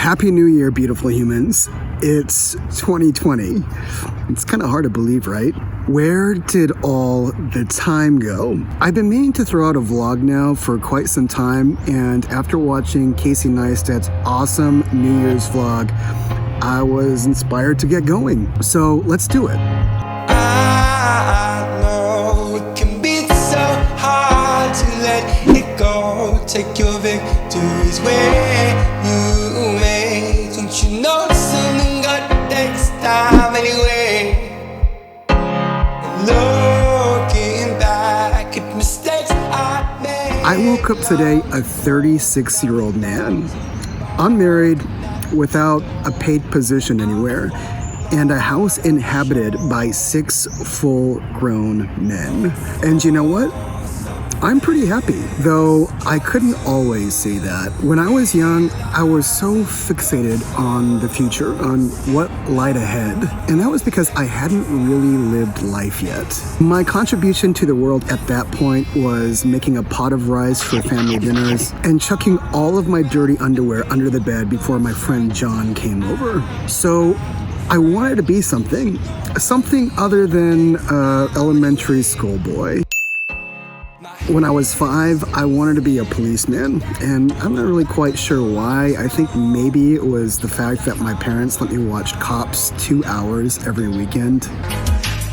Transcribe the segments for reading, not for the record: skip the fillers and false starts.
Happy New Year, beautiful humans. It's 2020. It's kind of hard to believe, right? Where did all the time go? I've been meaning to throw out a vlog now for quite some time, and after watching Casey Neistat's awesome New Year's vlog, I was inspired to get going. So let's do it. I know it can be so hard to let it go. Take your victories where you may. Don't you know something good takes time anyway? Looking back at mistakes I made. I woke up today a 36-year-old man, unmarried, without a paid position anywhere, and a house inhabited by 6 full-grown men. And you know what? I'm pretty happy, though I couldn't always say that. When I was young, I was so fixated on the future, on what lied ahead, and that was because I hadn't really lived life yet. My contribution to the world at that point was making a pot of rice for family dinners and chucking all of my dirty underwear under the bed before my friend John came over. So I wanted to be something other than an elementary school boy. When I was 5, I wanted to be a policeman, and I'm not really quite sure why. I think maybe it was the fact that my parents let me watch Cops 2 hours every weekend.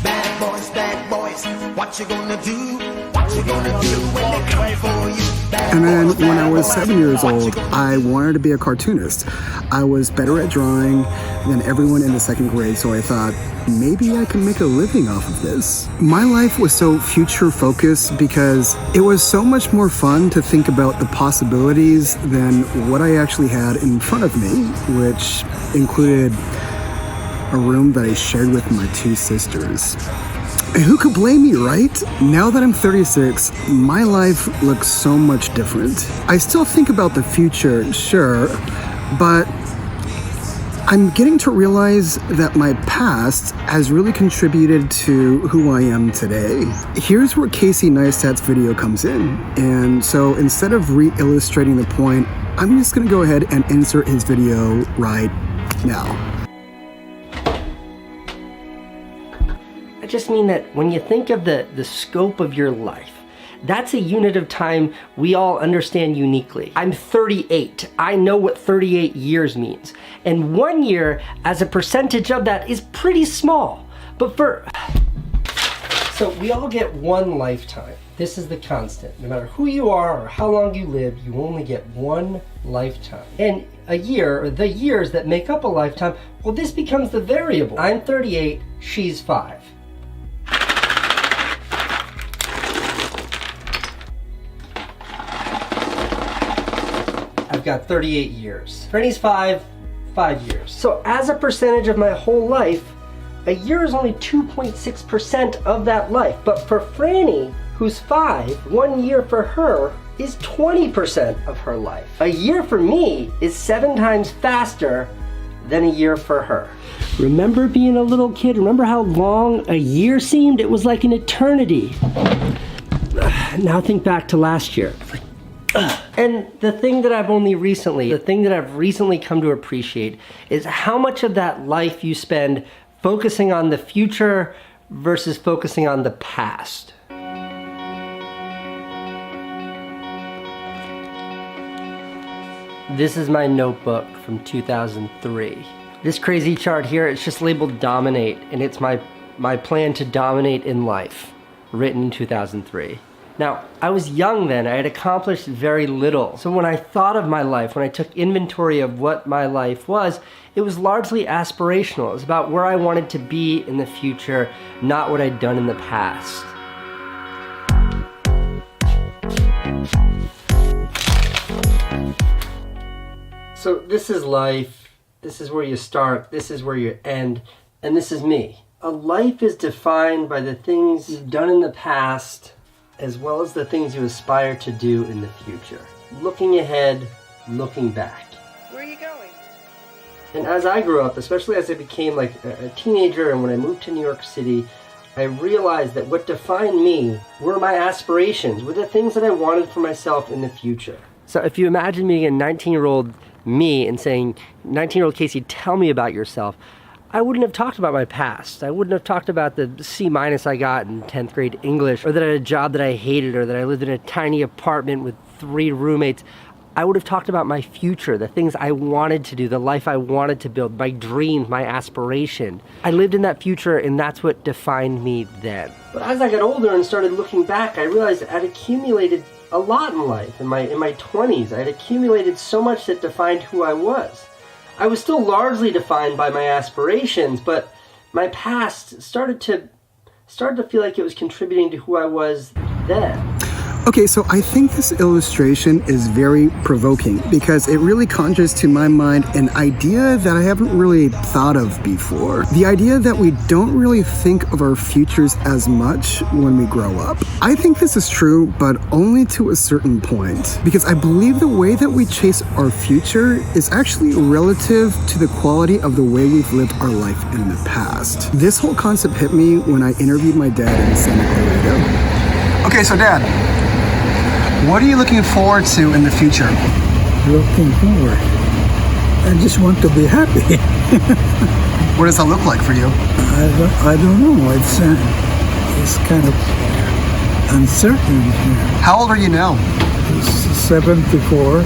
Bad boys, what you gonna do? What you gonna do when they come for you? And then when I was 7 years old, I wanted to be a cartoonist. I was better at drawing than everyone in the 2nd grade, so I thought, maybe I can make a living off of this. My life was so future-focused because it was so much more fun to think about the possibilities than what I actually had in front of me, which included a room that I shared with my 2 sisters. And who could blame me, right? Now that I'm 36, my life looks so much different. I still think about the future, sure, but I'm getting to realize that my past has really contributed to who I am today. Here's where Casey Neistat's video comes in. And so instead of re-illustrating the point, I'm just gonna go ahead and insert his video right now. I just mean that when you think of the scope of your life, that's a unit of time we all understand uniquely. I'm 38. I know what 38 years means. And 1 year as a percentage of that is pretty small. So we all get one lifetime. This is the constant. No matter who you are or how long you live, you only get one lifetime. And a year, or the years that make up a lifetime, well, this becomes the variable. I'm 38, she's 5. I've got 38 years. Franny's 5 years. So as a percentage of my whole life, a year is only 2.6% of that life. But for Franny, who's 5, 1 year for her is 20% of her life. A year for me is 7 times faster than a year for her. Remember being a little kid? Remember how long a year seemed? It was like an eternity. Now think back to last year. And the thing that I've recently come to appreciate is how much of that life you spend focusing on the future versus focusing on the past. This is my notebook from 2003. This crazy chart here, it's just labeled dominate, and it's my plan to dominate in life, written in 2003. Now, I was young then, I had accomplished very little. So when I thought of my life, when I took inventory of what my life was, it was largely aspirational. It was about where I wanted to be in the future, not what I'd done in the past. So this is life, this is where you start, this is where you end, and this is me. A life is defined by the things you've done in the past, as well as the things you aspire to do in the future. Looking ahead, looking back. Where are you going? And as I grew up, especially as I became like a teenager and when I moved to New York City, I realized that what defined me were my aspirations, were the things that I wanted for myself in the future. So if you imagine being a 19-year-old me and saying, 19-year-old Casey, tell me about yourself, I wouldn't have talked about my past. I wouldn't have talked about the C- I got in 10th grade English, or that I had a job that I hated, or that I lived in a tiny apartment with 3 roommates. I would have talked about my future, the things I wanted to do, the life I wanted to build, my dreams, my aspiration. I lived in that future, and that's what defined me then. But as I got older and started looking back, I realized I'd accumulated a lot in life. In my 20s, I had accumulated so much that defined who I was. I was still largely defined by my aspirations, but my past started to feel like it was contributing to who I was then. Okay, so I think this illustration is very provoking because it really conjures to my mind an idea that I haven't really thought of before. The idea that we don't really think of our futures as much when we grow up. I think this is true, but only to a certain point, because I believe the way that we chase our future is actually relative to the quality of the way we've lived our life in the past. This whole concept hit me when I interviewed my dad in Santa Clarita. Okay, so Dad, what are you looking forward to in the future? Looking forward. I just want to be happy. What does that look like for you? I don't know. It's kind of uncertain. How old are you now? It's 74.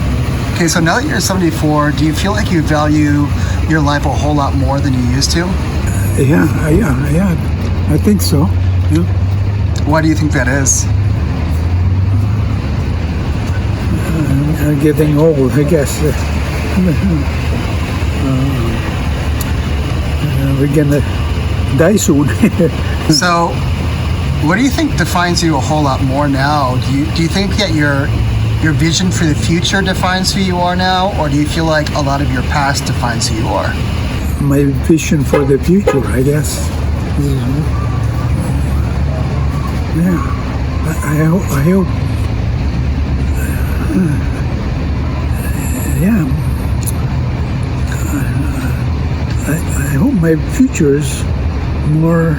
Okay, so now that you're 74, do you feel like you value your life a whole lot more than you used to? Yeah. I think so. Yeah. Why do you think that is? I'm getting old, I guess. We're gonna die soon. So, what do you think defines you a whole lot more now? Do you think that your vision for the future defines who you are now, or do you feel like a lot of your past defines who you are? My vision for the future, I guess. Yeah, I hope. Yeah, I hope my future's more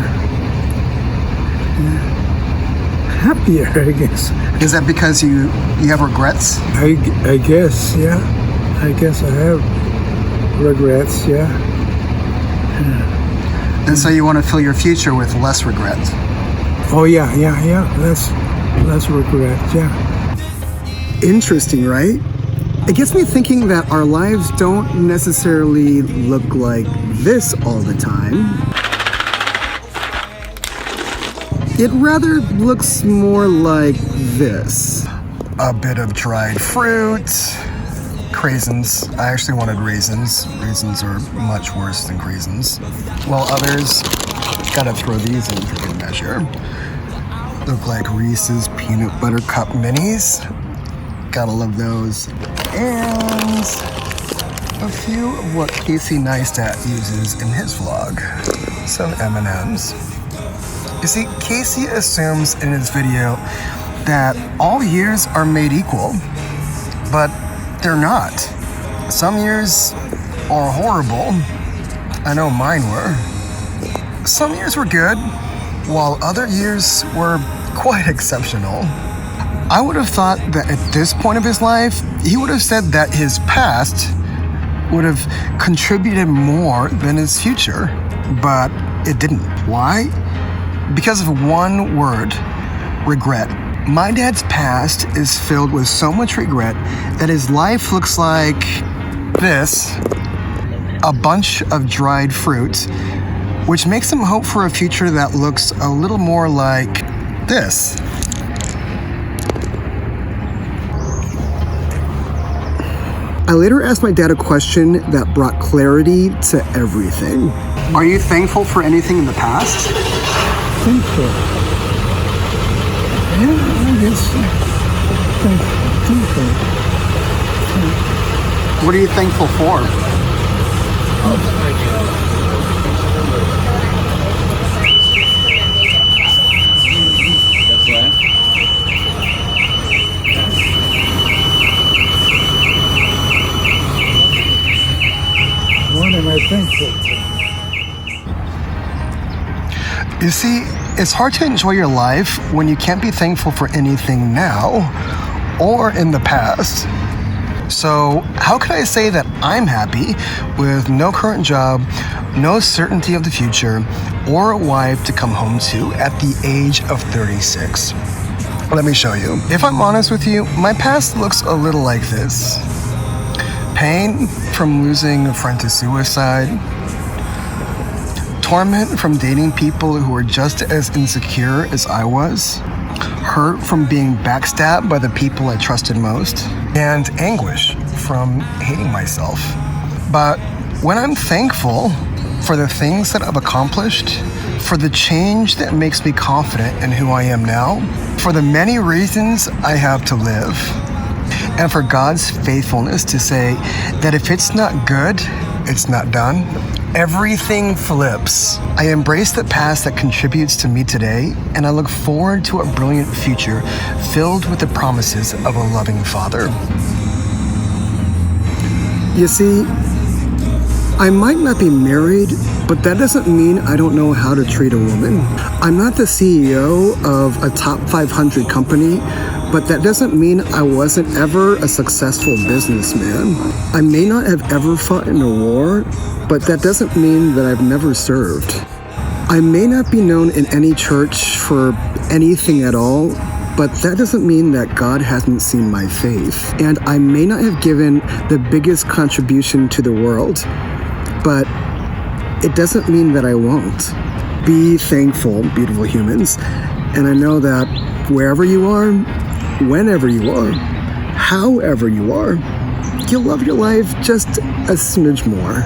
happier, I guess. Is that because you have regrets? I guess, yeah. I guess I have regrets, yeah. And so you want to fill your future with less regret? Oh yeah. Less regret, yeah. Interesting, right? It gets me thinking that our lives don't necessarily look like this all the time. It rather looks more like this. A bit of dried fruit, craisins. I actually wanted raisins. Raisins are much worse than craisins. While others, gotta throw these in for good measure. Look like Reese's Peanut Butter Cup Minis. Gotta love those. And a few of what Casey Neistat uses in his vlog. Some M&Ms. You see, Casey assumes in his video that all years are made equal, but they're not. Some years are horrible. I know mine were. Some years were good, while other years were quite exceptional. I would have thought that at this point of his life, he would have said that his past would have contributed more than his future, but it didn't. Why? Because of one word, regret. My dad's past is filled with so much regret that his life looks like this, a bunch of dried fruit, which makes him hope for a future that looks a little more like this. I later asked my dad a question that brought clarity to everything. Are you thankful for anything in the past? Thankful. Yeah, I guess. Thankful. What are you thankful for? What am I thankful for? You see, it's hard to enjoy your life when you can't be thankful for anything now or in the past. So how could I say that I'm happy with no current job, no certainty of the future, or a wife to come home to at the age of 36? Let me show you. If I'm honest with you, my past looks a little like this. Pain from losing a friend to suicide. Torment from dating people who were just as insecure as I was. Hurt from being backstabbed by the people I trusted most. And anguish from hating myself. But when I'm thankful for the things that I've accomplished, for the change that makes me confident in who I am now, for the many reasons I have to live, and for God's faithfulness to say that if it's not good, it's not done, everything flips. I embrace the past that contributes to me today, and I look forward to a brilliant future filled with the promises of a loving Father. You see, I might not be married, but that doesn't mean I don't know how to treat a woman. I'm not the CEO of a top 500 company, but that doesn't mean I wasn't ever a successful businessman. I may not have ever fought in a war, but that doesn't mean that I've never served. I may not be known in any church for anything at all, but that doesn't mean that God hasn't seen my faith. And I may not have given the biggest contribution to the world, but it doesn't mean that I won't. Be thankful, beautiful humans. And I know that wherever you are, whenever you are, however you are, you'll love your life just a smidge more.